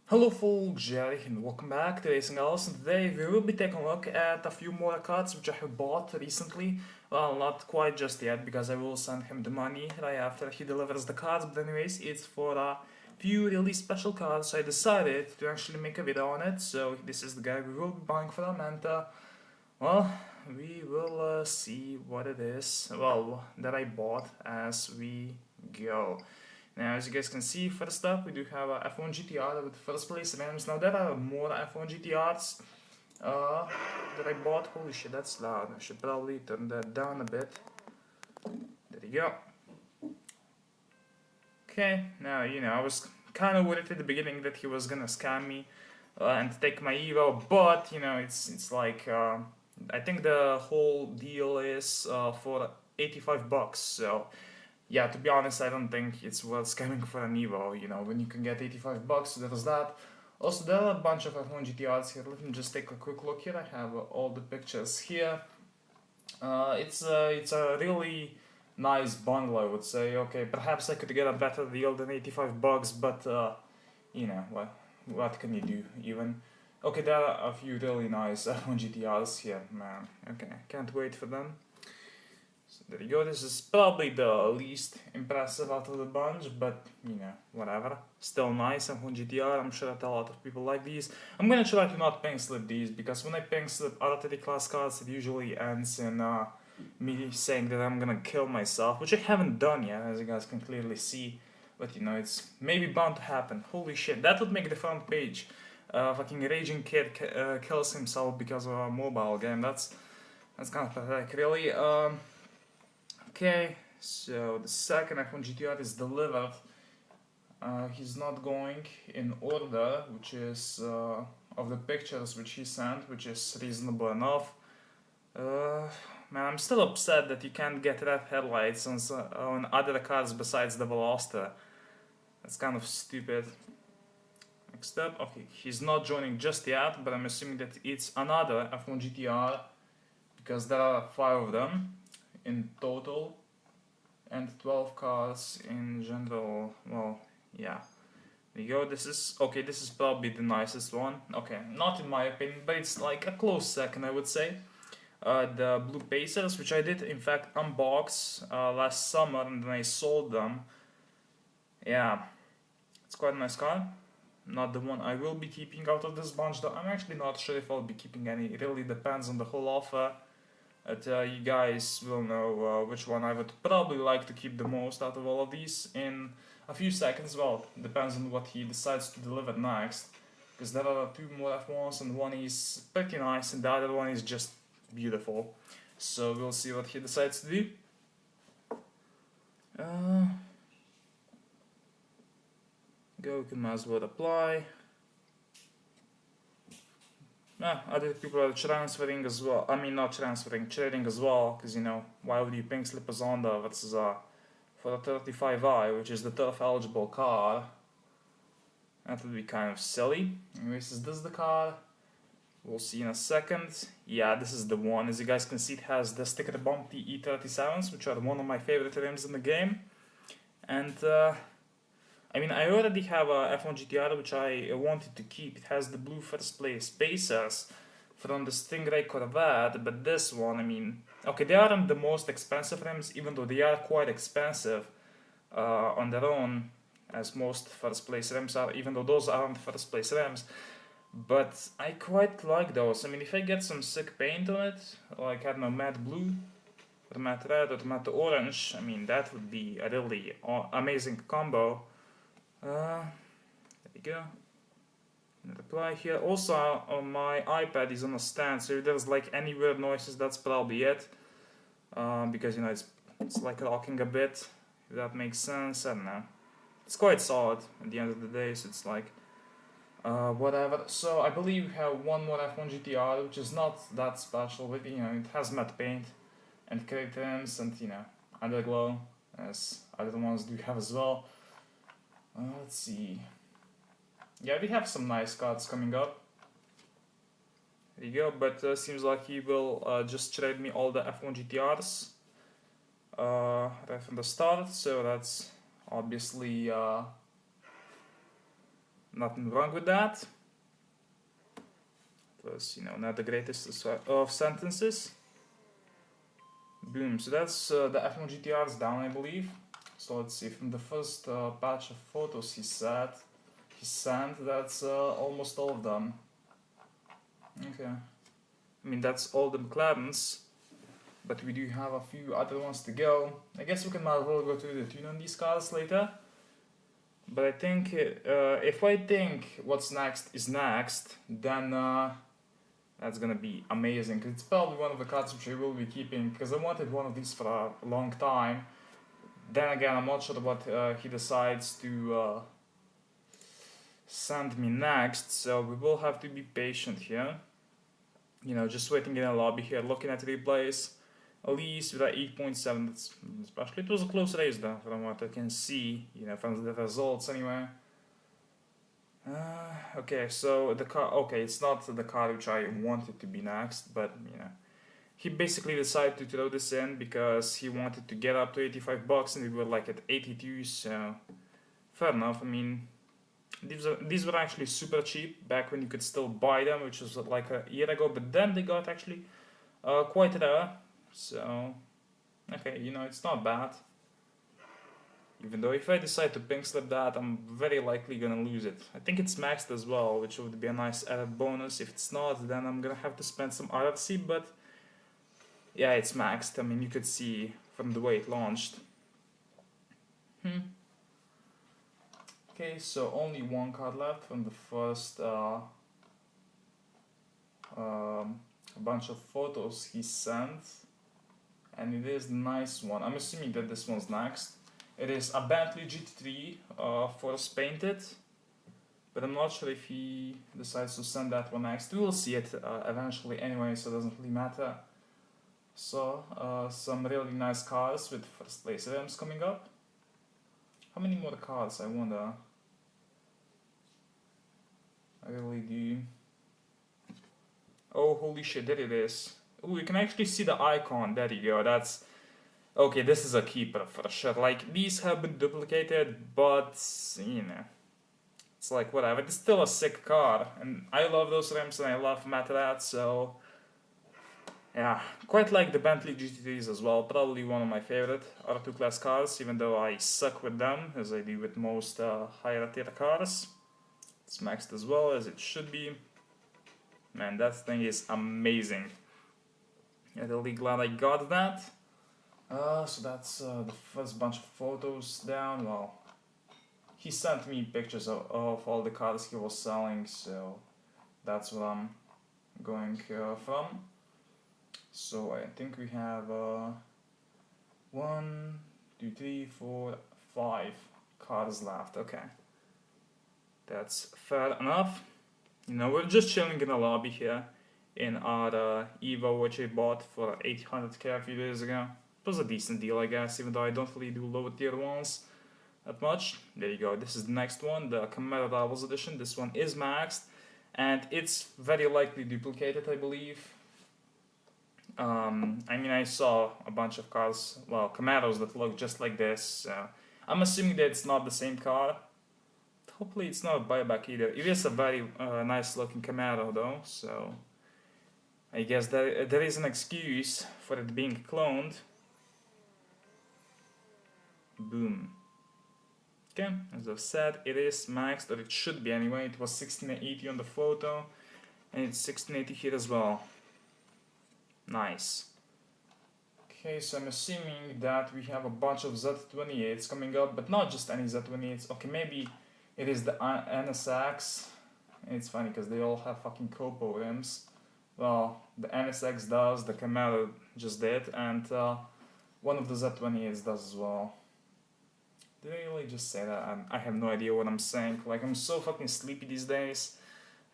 Hello folks, Jerry and welcome back to RacingGamerSlovenia, and today we will be taking a look at a few more cards which I have bought recently. Well, not quite just yet because I will send him the money right after he delivers the cards, but anyways, it's for a few really special cards, so I decided to actually make a video on it. So this is the guy we will be buying from, and well, we will see what it is, well, that I bought as we go. Now, as you guys can see, first up, we do have a F1 GTR with first place rims. Now, there are more F1 GTRs that I bought. Holy shit, that's loud. I should probably turn that down a bit. There you go. Okay, now, I was kind of worried at the beginning that he was gonna scam me and take my Evo, but, it's like, I think the whole deal is for $85, so yeah, to be honest, I don't think it's worth scamming for an Evo, when you can get $85, there's that. Also, there are a bunch of F1 GTRs here. Let me just take a quick look here. I have all the pictures here. It's a really nice bundle, I would say. Okay, perhaps I could get a better deal than $85, but, what can you do, even? Okay, there are a few really nice F1 GTRs here, man. Okay, can't wait for them. So there you go, this is probably the least impressive out of the bunch, but whatever. Still nice, F1 GTR, I'm sure that a lot of people like these. I'm gonna try to not pink slip these, because when I pink slip RTD class cards, it usually ends in me saying that I'm gonna kill myself, which I haven't done yet, as you guys can clearly see. But it's maybe bound to happen. Holy shit, that would make the front page. Fucking raging kid kills himself because of a mobile game. That's kind of pathetic, really. Okay, so the second F1 GTR is delivered. He's not going in order, which is of the pictures which he sent, which is reasonable enough. Man, I'm still upset that you can't get red headlights on other cars besides the Veloster. That's kind of stupid. Next up, okay, he's not joining just yet, but I'm assuming that it's another F1 GTR because there are 5 of them in total and 12 cars in general. Well, yeah, there you go. This is probably the nicest one. Okay, not in my opinion, but it's like a close second, I would say. The blue Pacers, which I did in fact unbox last summer, and then I sold them. Yeah, it's quite a nice car. Not the one I will be keeping out of this bunch, though. I'm actually not sure if I'll be keeping any. It really depends on the whole offer. But you guys will know which one I would probably like to keep the most out of all of these in a few seconds. Well, depends on what he decides to deliver next, because there are 2 more F1s and one is pretty nice and the other one is just beautiful. So we'll see what he decides to do. Go, we can might as well apply. Other people are transferring as well. I mean, not transferring, trading as well, because why would you pink slip a Zonda versus for a 35i, which is the turf eligible car? That would be kind of silly. Anyways, is this the car? We'll see in a second. Yeah, this is the one. As you guys can see, it has the sticker bump E37s, which are one of my favorite rims in the game. And I mean, I already have a F1 GTR which I wanted to keep. It has the blue first place Pacers from the Stingray Corvette, but this one, I mean, okay, they aren't the most expensive rims, even though they are quite expensive on their own, as most first place rims are, even though those aren't first place rims. But I quite like those. I mean, if I get some sick paint on it, like, I don't know, matte blue, or matte red, or matte orange, I mean, that would be a really amazing combo. There you go. Apply here. Also, on my iPad is on a stand, so if there's like any weird noises, that's probably it. Because it's like rocking a bit. If that makes sense, I don't know. It's quite solid at the end of the day, so it's like whatever. So I believe we have one more F1 GTR, which is not that special, but it has matte paint and crate rims and underglow, as other ones do have as well. Let's see. Yeah, we have some nice cards coming up. There you go, but seems like he will just trade me all the F1 GTRs right from the start, so that's obviously nothing wrong with that. It was, you know, not the greatest of sentences. Boom, so that's the F1 GTRs down, I believe. So let's see, from the first batch of photos he sent, that's almost all of them. Okay. I mean, that's all the McLarens, but we do have a few other ones to go. I guess we can might as well go through the tune on these cars later. But I think, if I think what's next is next, then that's gonna be amazing. Cause it's probably one of the cards which I will be keeping, because I wanted one of these for a long time. Then again, I'm not sure what he decides to send me next, so we will have to be patient here. You know, just waiting in a lobby here, looking at replays. At least with that 8.7, especially it was a close race though, from what I can see, you know, from the results anyway. Okay, so the car, okay, it's not the car which I wanted to be next, but you know, he basically decided to throw this in because he wanted to get up to 85 bucks and we were like at 82, so fair enough. I mean, these were actually super cheap back when you could still buy them, which was like a year ago, but then they got actually quite rare. So, okay, you know, it's not bad. Even though if I decide to pink slip that, I'm very likely gonna lose it. I think it's maxed as well, which would be a nice added bonus. If it's not, then I'm gonna have to spend some RFC, but yeah, it's maxed. I mean, you could see from the way it launched. Okay, so only one card left from the first bunch of photos he sent. And it is a nice one. I'm assuming that this one's next. It is a Bentley GT3 force painted, but I'm not sure if he decides to send that one next. We will see it eventually anyway, so it doesn't really matter. So some really nice cars with first place rims coming up. How many more cars, I wonder? I really do. Oh, holy shit, there it is. Oh, you can actually see the icon. There you go. That's okay. This is a keeper for sure. Like, these have been duplicated, but you know, it's like whatever. It's still a sick car, and I love those rims and I love matte red. So yeah, quite like the Bentley GTRs as well. Probably one of my favorite R2 class cars, even though I suck with them as I do with most higher tier cars. It's maxed as well as it should be. Man, that thing is amazing. Yeah, really glad I got that. So that's the first bunch of photos down. Well, he sent me pictures of all the cars he was selling, so that's what I'm going from. So I think we have 1, 2, 3, 4, 5 cars left. Okay, that's fair enough. You know, we're just chilling in the lobby here in our Evo, which I bought for 800k a few days ago. It was a decent deal, I guess, even though I don't really do lower tier ones that much. There you go. This is the next one, the Camaro Rivals Edition. This one is maxed, and it's very likely duplicated, I believe. I mean, I saw a bunch of cars, well, Camaros that look just like this. So I'm assuming that it's not the same car. Hopefully it's not a buyback either. It is a very nice looking Camaro though, so I guess there is an excuse for it being cloned. Boom. Okay, as I've said, it is maxed, or it should be anyway. It was 1680 on the photo, and it's 1680 here as well. Nice. Okay, so I'm assuming that we have a bunch of Z28s coming up, but not just any Z28s. Okay, maybe it is the NSX. It's funny because they all have fucking Copo rims. Well, the NSX does, the Camaro just did, and one of the Z28s does as well. Did I really just say that? I have no idea what I'm saying. Like, I'm so fucking sleepy these days.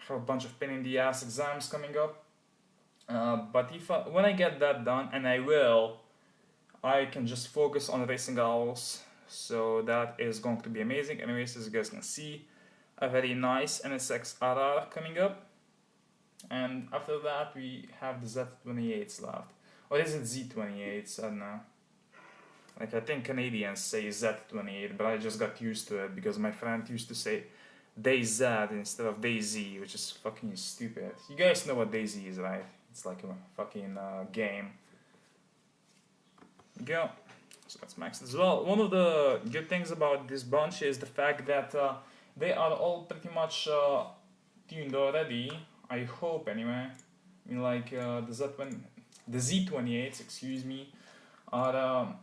I have a bunch of pain in the ass exams coming up. But when I get that done, and I will, I can just focus on racing hours. So that is going to be amazing. Anyways, as you guys can see, a very nice NSX RR coming up. And after that, we have the Z28s left. Or is it Z28s? I don't know. Like, I think Canadians say Z28, but I just got used to it because my friend used to say DayZ instead of DayZ, which is fucking stupid. You guys know what DayZ is, right? It's like a fucking game. Go. So that's maxed as well. One of the good things about this bunch is the fact that they are all pretty much tuned already. I hope anyway. I mean, like the Z28s, excuse me, are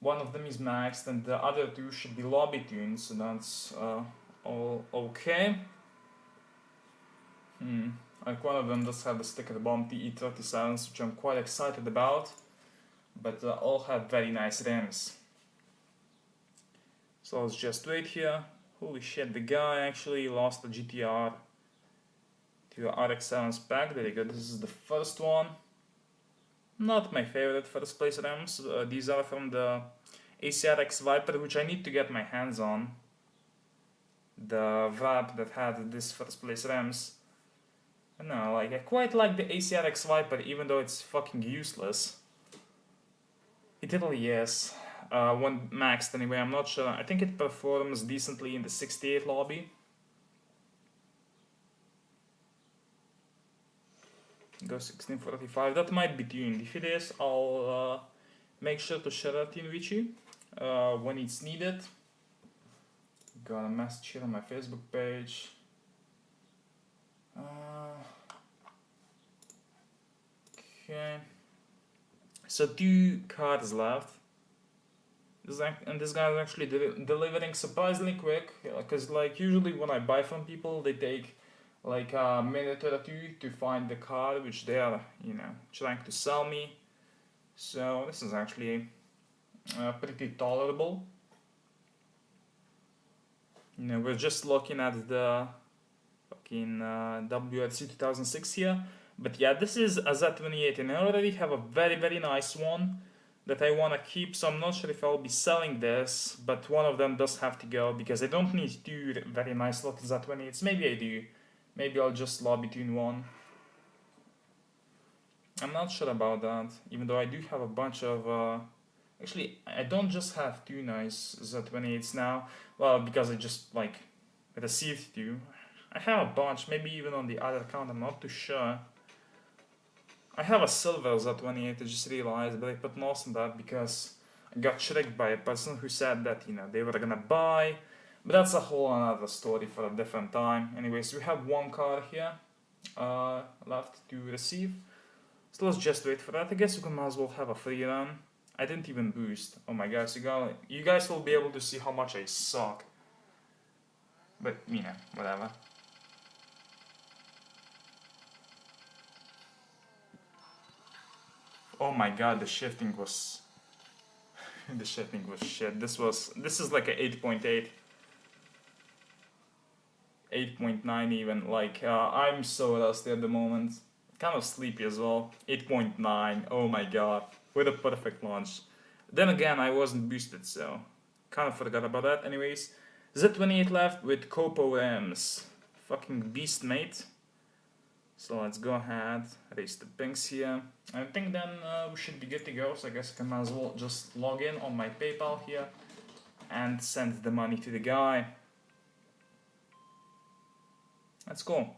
one of them is maxed and the other two should be lobby tuned. So that's all okay. Like one of them does have the sticker bomb TE37s, which I'm quite excited about. But all have very nice rims. So let's just wait here. Holy shit, the guy actually lost the GTR to a RX-7 spec. There you go, this is the first one. Not my favorite first place rims. These are from the ACRX Viper, which I need to get my hands on. The VAP that had this first place rims. No, like I quite like the ACRX Viper, even though it's fucking useless. It really is. When maxed anyway, I'm not sure. I think it performs decently in the 68 lobby. Go 1645. That might be tuned. If it is, I'll make sure to share that in with you when it's needed. Got a message here on my Facebook page. Okay. So 2 cars left. And this guy is actually delivering surprisingly quick. Because like usually when I buy from people, they take like a minute or two to find the car which they are, you know, trying to sell me. So this is actually pretty tolerable. You know, we're just looking at the fucking WRC 2006 here. But yeah, this is a Z28 and I already have a very nice one that I want to keep, so I'm not sure if I'll be selling this, but one of them does have to go because I don't need 2 very nice little Z28s. Maybe I do. Maybe I'll just lobby tune one. I'm not sure about that, even though I do have a bunch of... Actually, I don't just have 2 nice Z28s now. Well, because I just, like, received 2. I have a bunch, maybe even on the other account, I'm not too sure. I have a silver Z28, I just realized, but I put NOS on that because I got tricked by a person who said that, you know, they were gonna buy. But that's a whole another story for a different time. Anyways, we have 1 car here left to receive. So let's just wait for that. I guess we can might as well have a free run. I didn't even boost. Oh my gosh, you guys will be able to see how much I suck. But, you know, whatever. Oh my god, the shifting was... the shifting was shit. This is like a 8.8. 8.9 even. Like, I'm so rusty at the moment. Kind of sleepy as well. 8.9, oh my god. With a perfect launch. Then again, I wasn't boosted, so... kind of forgot about that. Anyways, Z28 left with Copo rims. Fucking beast, mate. So let's go ahead, raise the pinks here. I think then we should be good to go, so I guess I can as well just log in on my PayPal here and send the money to the guy. That's cool.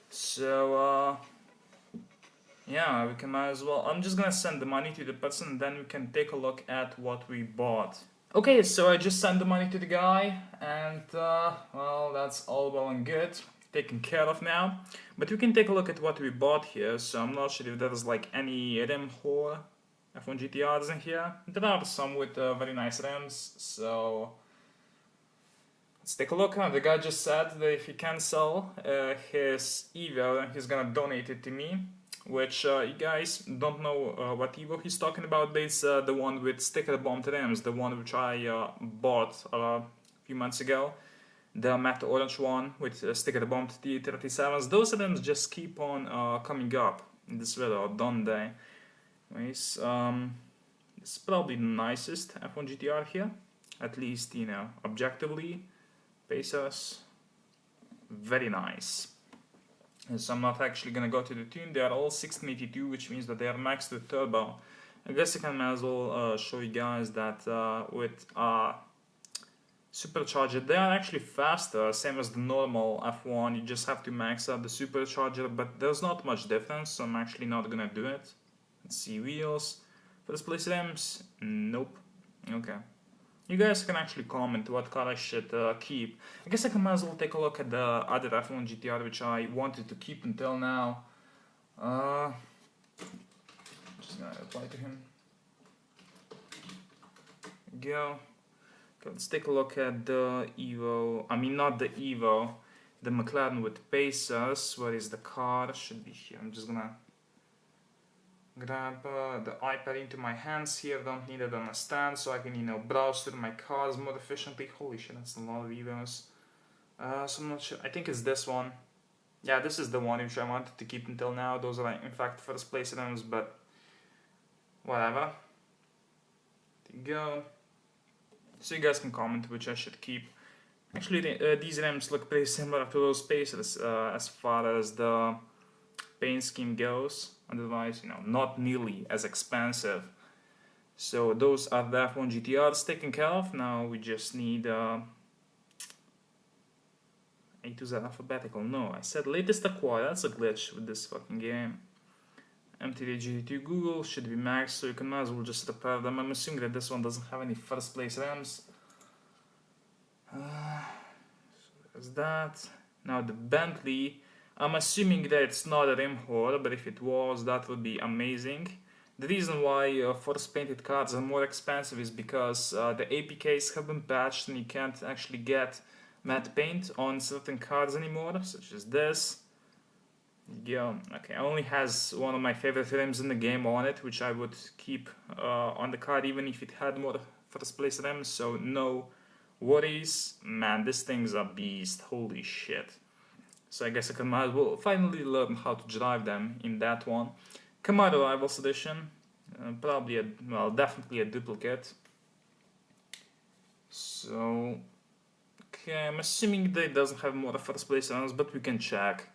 So yeah, we can might as well. I'm just gonna send the money to the person and then we can take a look at what we bought. Okay, so I just sent the money to the guy and well, that's all well and good. Taken care of now, but we can take a look at what we bought here. So I'm not sure if there is like any rim whore F1 GTRs in here. There are some with very nice rims, so let's take a look. The guy just said that if he can sell his Evo, he's gonna donate it to me, which you guys don't know what Evo he's talking about, but it's the one with sticker bombed rims, the one which I bought a few months ago. The matte orange one with sticker bombed T37s. Those rims just keep on coming up in this video, don't they? Anyways, this is probably the nicest F1 GTR here. At least, you know, objectively. Pesos. Very nice. And so I'm not actually gonna go to the tune. They are all 1682, which means that they are maxed with turbo. I guess I can as well show you guys that with supercharger. They are actually faster, same as the normal F1. You just have to max out the supercharger, but there's not much difference, so I'm actually not gonna do it. Let's see, wheels. First place rims? Nope. Okay. You guys can actually comment what car I should keep. I guess I can might as well take a look at the other F1 GTR which I wanted to keep until now. Just gonna reply to him. There we go. Okay, let's take a look at the Evo. I mean, not the Evo. The McLaren with Pacers. Where is the car? Should be here. I'm just gonna grab the iPad into my hands here. Don't need it on a stand, so I can, you know, browse through my cars more efficiently. Holy shit, that's a lot of Evos. So I'm not sure. I think it's this one. Yeah, this is the one which I wanted to keep until now. Those are in fact first place rims, but whatever. There you go. So you guys can comment which I should keep. Actually, these rims look pretty similar to those Pacers as far as the paint scheme goes. Otherwise, you know, not nearly as expensive. So those are the F1 GTRs taken care of. Now we just need A to Z alphabetical. No, I said latest acquired. That's a glitch with this fucking game. MTD Google should be maxed, so you can might as well just repair them. I'm assuming that this one doesn't have any first place rims. So there's that. Now the Bentley. I'm assuming that it's not a rim hole, but if it was, that would be amazing. The reason why first painted cars are more expensive is because the APKs have been patched and you can't actually get matte paint on certain cars anymore, such as this. Yeah, okay, it only has one of my favorite rims in the game on it, which I would keep on the car even if it had more first place rims, so no worries. Man, this thing's a beast, holy shit. So I guess I can might as well finally learn how to drive them in that one. Camaro Rivals Edition, probably well, definitely a duplicate. So, okay, I'm assuming that it doesn't have more first place runs, but we can check.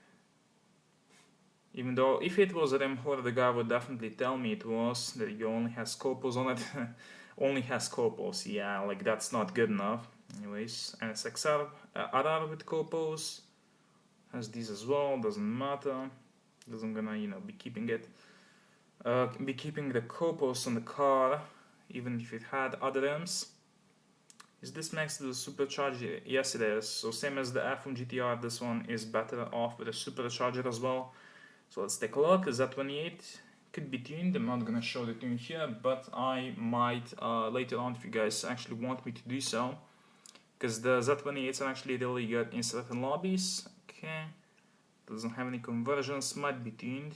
Even though if it was a rim hole, the guy would definitely tell me it was, that it only has copos on it. Only has copos, yeah, like that's not good enough. Anyways, NSX RR with copos. Has these as well, doesn't matter, because I'm gonna, you know, be keeping it, be keeping the copos on the car, even if it had other rims. Is this next to the supercharger? Yes, it is. So same as the F1 GTR, this one is better off with a supercharger as well. So let's take a look. Z28 could be tuned. I'm not gonna show the tune here, but I might later on if you guys actually want me to do so, because the Z28s are actually really good in certain lobbies. Okay, doesn't have any conversions, might be tuned.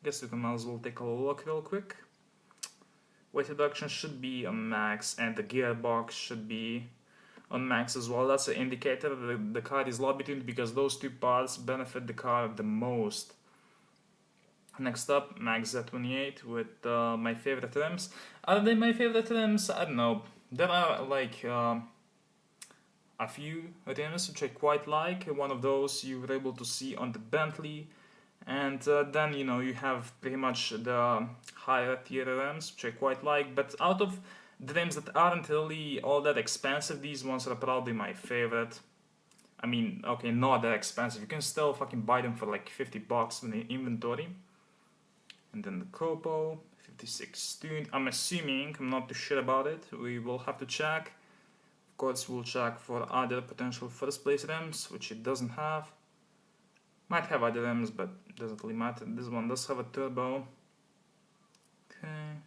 Guess we can might as well take a look real quick. Weight reduction should be on max, and the gearbox should be on max as well. That's an indicator that the car is lobby tuned, because those two parts benefit the car the most. Next up, Max Z28 with my favorite rims. Are they my favorite rims? I don't know. There are like a few rims which I quite like. One of those you were able to see on the Bentley, and then you know you have pretty much the higher tier rims which I quite like. But out of the rims that aren't really all that expensive, these ones are probably my favorite. I mean, okay, not that expensive. You can still fucking buy them for like $50 in the inventory. And then the Copo 56 tuned. I'm assuming, I'm not too sure about it. We will have to check. Of course, we'll check for other potential first place rims, which it doesn't have. Might have other rims, but doesn't really matter. This one does have a turbo. Okay.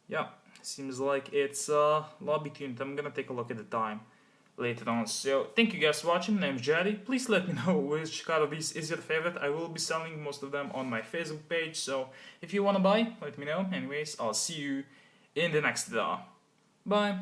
Yeah, seems like it's lobby tuned. I'm gonna take a look at the time later on. So thank you guys for watching. My name is Jerry. Please let me know which car of these is your favorite. I will be selling most of them on my Facebook page, so if you want to buy, let me know. Anyways, I'll see you in the next video. Bye.